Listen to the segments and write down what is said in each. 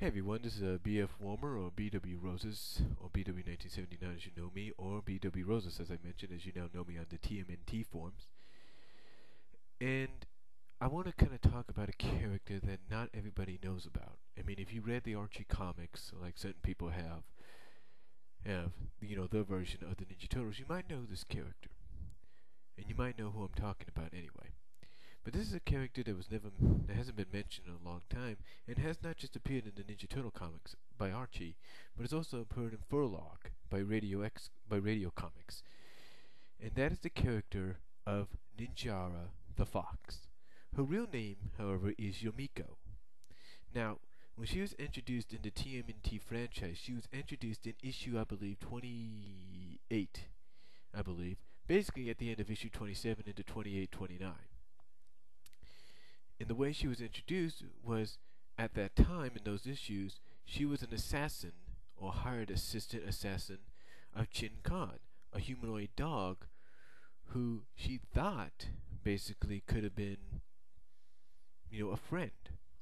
Hey everyone, this is BF Warmer or BW Roses or BW 1979 as you know me, or BW Roses as I mentioned as you now know me on the TMNT forums. And I want to kind of talk about a character that not everybody knows about. I mean, if you read the Archie comics, like certain people have their version of the Ninja Turtles, you might know this character, and you might know who I'm talking about anyway. But this is a character that hasn't been mentioned in a long time, and has not just appeared in the Ninja Turtle comics by Archie, but has also appeared in Furlong by Radio Comics, and that is the character of Ninjara the Fox. Her real name, however, is Yomiko. Now, when she was introduced in the TMNT franchise, she was introduced in issue, I believe, 28, I believe, basically at the end of issue 27 into 28, 29. And the way she was introduced was, at that time in those issues, she was an assassin or hired assistant assassin of Chin Khan, a humanoid dog who she thought basically could have been, a friend,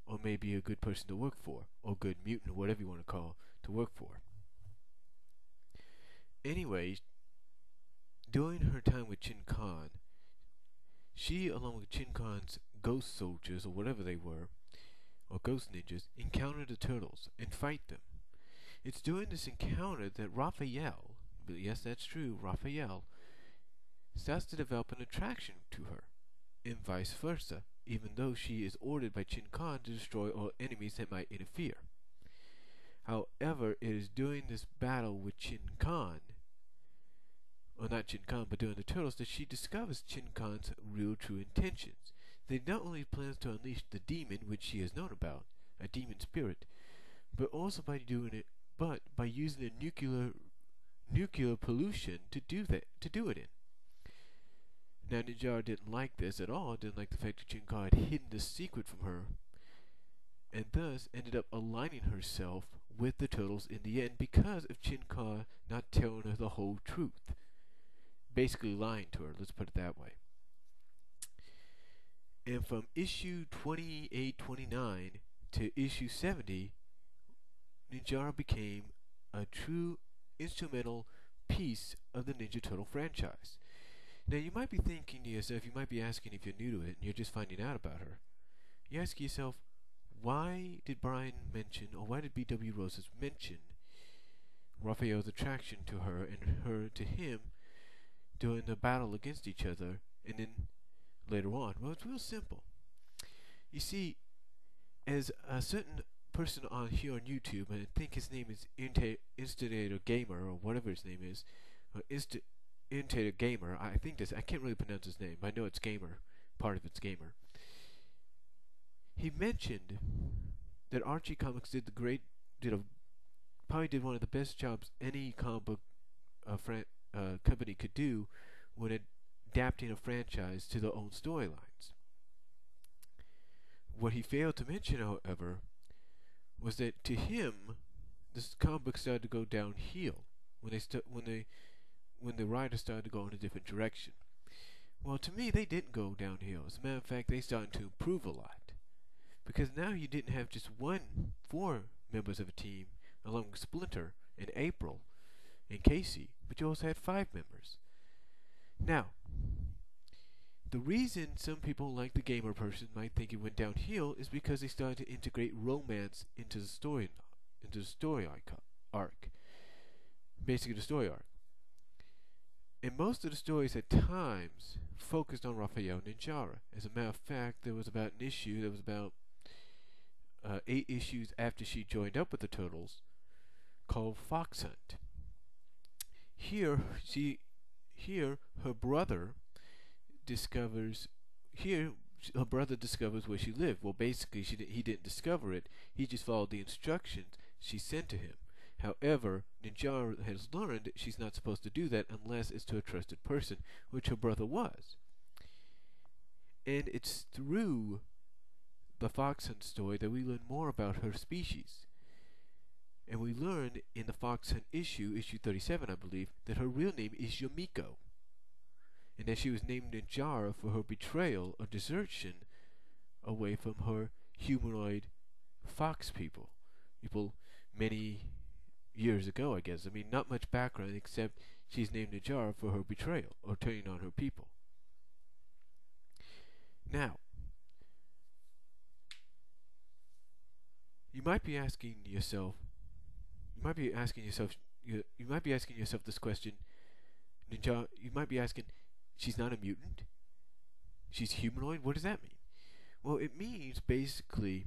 or maybe a good person to work for, or good mutant, or whatever you want to call to work for. Anyway, during her time with Chin Khan, she, along with Chin Khan's ghost soldiers, or whatever they were, or ghost ninjas, encounter the turtles and fight them. It's during this encounter that Raphael, yes, that's true, Raphael, starts to develop an attraction to her, and vice versa, even though she is ordered by Chin Khan to destroy all enemies that might interfere. However, it is during this battle with Chin Khan, or not Chin Khan, but during the turtles, that she discovers Chin Khan's real true intentions. They not only plans to unleash the demon, which she has known about, a demon spirit, but also by using a nuclear pollution to do it in. Now Ninjara didn't like this at all, didn't like the fact that Chin Khan had hidden the secret from her, and thus ended up aligning herself with the turtles in the end because of Chin Khan not telling her the whole truth. Basically lying to her, let's put it that way. And from issue 28-29 to issue 70, Ninjara became a true instrumental piece of the Ninja Turtle franchise. Now you might be thinking to yourself, you might be asking if you're new to it and you're just finding out about her. You ask yourself, why did Brian mention, or why did B.W. Roses mention Raphael's attraction to her and her to him during the battle against each other, and then later on? Well, it's real simple. You see, as a certain person on here on YouTube, and I think his name is Instigator Gamer, or whatever his name is, or Instigator Gamer, I can't really pronounce his name, but I know it's Gamer, part of it's Gamer. He mentioned that Archie Comics probably did one of the best jobs any comic book company could do when adapting a franchise to their own storylines. What he failed to mention, however, was that to him, this comic book started to go downhill when the writers started to go in a different direction. Well, to me, they didn't go downhill. As a matter of fact, they started to improve a lot, because now you didn't have just four members of a team, along with Splinter and April and Casey, but you also had 5 members. Now, the reason some people like the gamer person might think it went downhill is because they started to integrate romance into the story arc. Basically, the story arc. And most of the stories at times focused on Raphael and Ninjara. As a matter of fact, there was about 8 issues after she joined up with the Turtles, called Fox Hunt. Here her brother discovers where she lived. Well, basically, he didn't discover it. He just followed the instructions she sent to him. However, Ninjara has learned she's not supposed to do that unless it's to a trusted person, which her brother was. And it's through the Fox Hunt story that we learn more about her species. And we learn in the Fox Hunt issue 37, I believe, that her real name is Yomiko, and that she was named Ninjara for her betrayal or desertion away from her humanoid fox people, people many years ago, I guess. I mean, not much background except she's named Ninjara for her betrayal or turning on her people. Now, you might be asking yourself, you might be asking yourself, you might be asking yourself this question, Ninja. You might be asking, she's not a mutant. She's humanoid. What does that mean? Well, it means basically,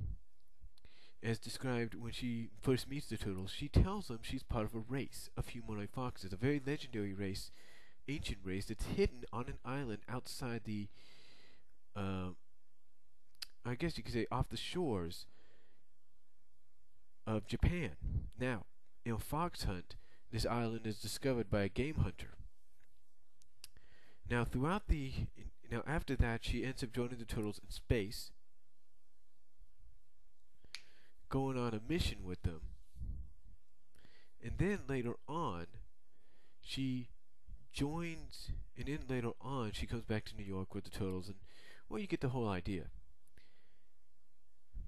as described when she first meets the turtles, she tells them she's part of a race of humanoid foxes, a very legendary race, ancient race that's hidden on an island outside the, uh, I guess you could say, off the shores of Japan. Now, in a fox hunt, this island is discovered by a game hunter. Now, after that, she ends up joining the turtles in space, going on a mission with them, and then later on, she joins, and then later on, she comes back to New York with the turtles, and well, you get the whole idea.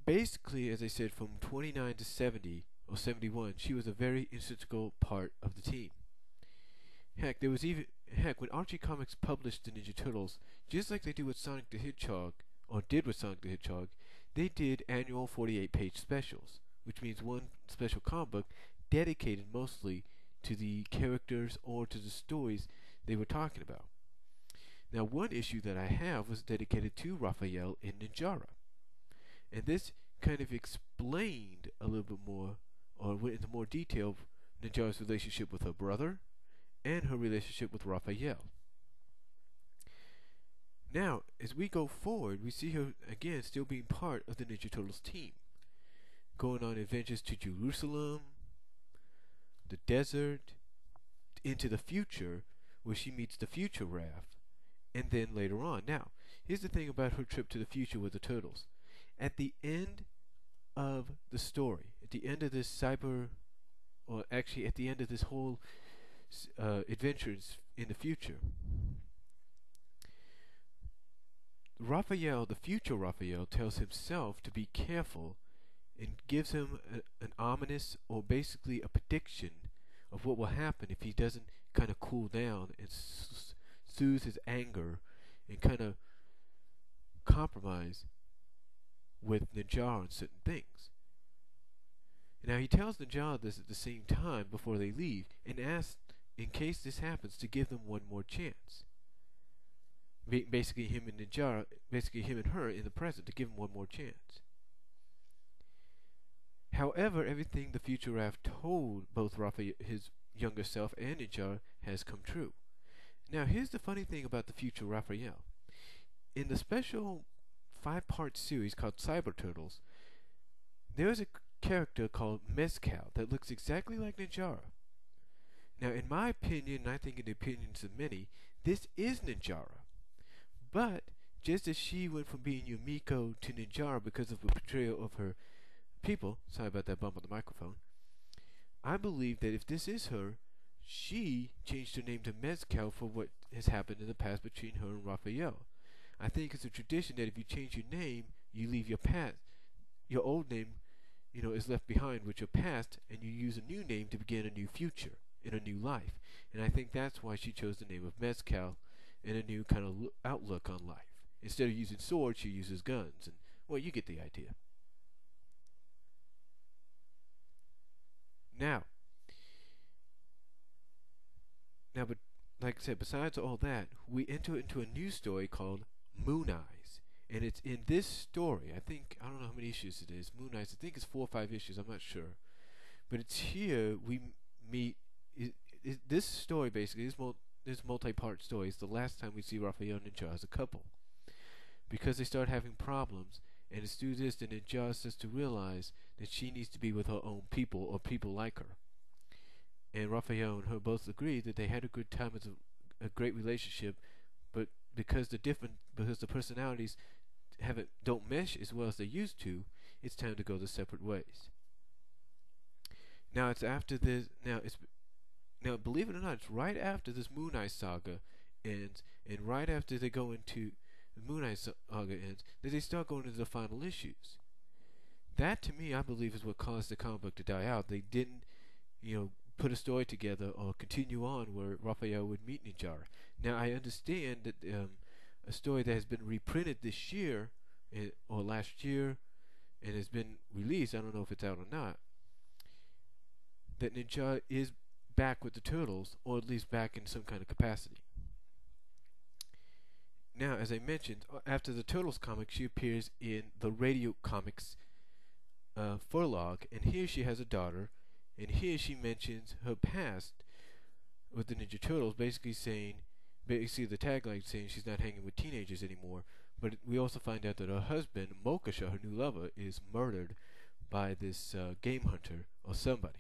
Basically, as I said, from 29 to 70 or 71, she was a very integral part of the team. Heck, when Archie Comics published the Ninja Turtles, just like they do with Sonic the Hedgehog, or did with Sonic the Hedgehog, they did annual 48-page specials, which means one special comic book dedicated mostly to the characters or to the stories they were talking about. Now, one issue that I have was dedicated to Raphael in Ninjara, and this kind of explained a little bit more, or went into more detail, of Ninjara's relationship with her brother and her relationship with Raphael. Now, as we go forward, we see her again still being part of the Ninja Turtles team, going on adventures to Jerusalem, the desert, into the future, where she meets the future Raph, and then later on. Now, here's the thing about her trip to the future with the Turtles. At the end of the story, at the end of this or actually at the end of this whole adventures in the future, Raphael, the future Raphael, tells himself to be careful and gives him an ominous, or basically a prediction of what will happen if he doesn't kind of cool down and soothe his anger and kind of compromise with Ninjara on certain things. Now, he tells Ninjara this at the same time before they leave, and asks, in case this happens, to give them one more chance. Basically him and her in the present, to give him one more chance. However, everything the future Raph told both Raphael, his younger self, and Ninjara has come true. Now, here's the funny thing about the future Raphael. In the special 5-part series called Cyber Turtles, there is a character called Mezcal that looks exactly like Ninjara. Now, in my opinion, and I think in the opinions of many, this is Ninjara. But, just as she went from being Yumiko to Ninjara because of the betrayal of her people, sorry about that bump on the microphone, I believe that if this is her, she changed her name to Mezcal for what has happened in the past between her and Raphael. I think it's a tradition that if you change your name, you leave your past. Your old name, is left behind with your past, and you use a new name to begin a new future, in a new life. And I think that's why she chose the name of Mezcal, and a new kind of outlook on life. Instead of using swords, she uses guns, and, well, you get the idea. Now, but like I said, besides all that, we enter into a new story called Moon Eyes. And it's in this story, I don't know how many issues it is, Moon Eyes, I think it's 4 or 5 issues, I'm not sure. But it's here we meet, this story basically, this multi-part story is the last time we see Raphael and Ninjara as a couple. Because they start having problems, and it's through this that Ninjara starts to realize that she needs to be with her own people, or people like her. And Raphael and her both agree that they had a good time as a great relationship, but because the personalities don't mesh as well as they used to, it's time to go their separate ways. Now it's after this. Now believe it or not, it's right after this Moon Eye saga ends, and right after they go into the Moon Eye saga ends, that they start going into the final issues. That to me, I believe, is what caused the comic book to die out. They didn't, put a story together or continue on where Raphael would meet Ninjara. Now I understand that a story that has been reprinted this year or last year and has been released. I don't know if it's out or not. That Ninjara is back with the Turtles, or at least back in some kind of capacity. Now, as I mentioned, after the Turtles comic, she appears in the Radio Comics Furlog, and here she has a daughter, and here she mentions her past with the Ninja Turtles, basically the tagline saying she's not hanging with teenagers anymore. But we also find out that her husband, Mokasha, her new lover, is murdered by this game hunter or somebody.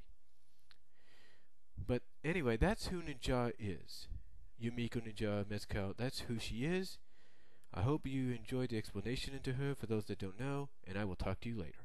But anyway, that's who Ninjara is. Yumiko Ninjara Mezcal, that's who she is. I hope you enjoyed the explanation into her for those that don't know, and I will talk to you later.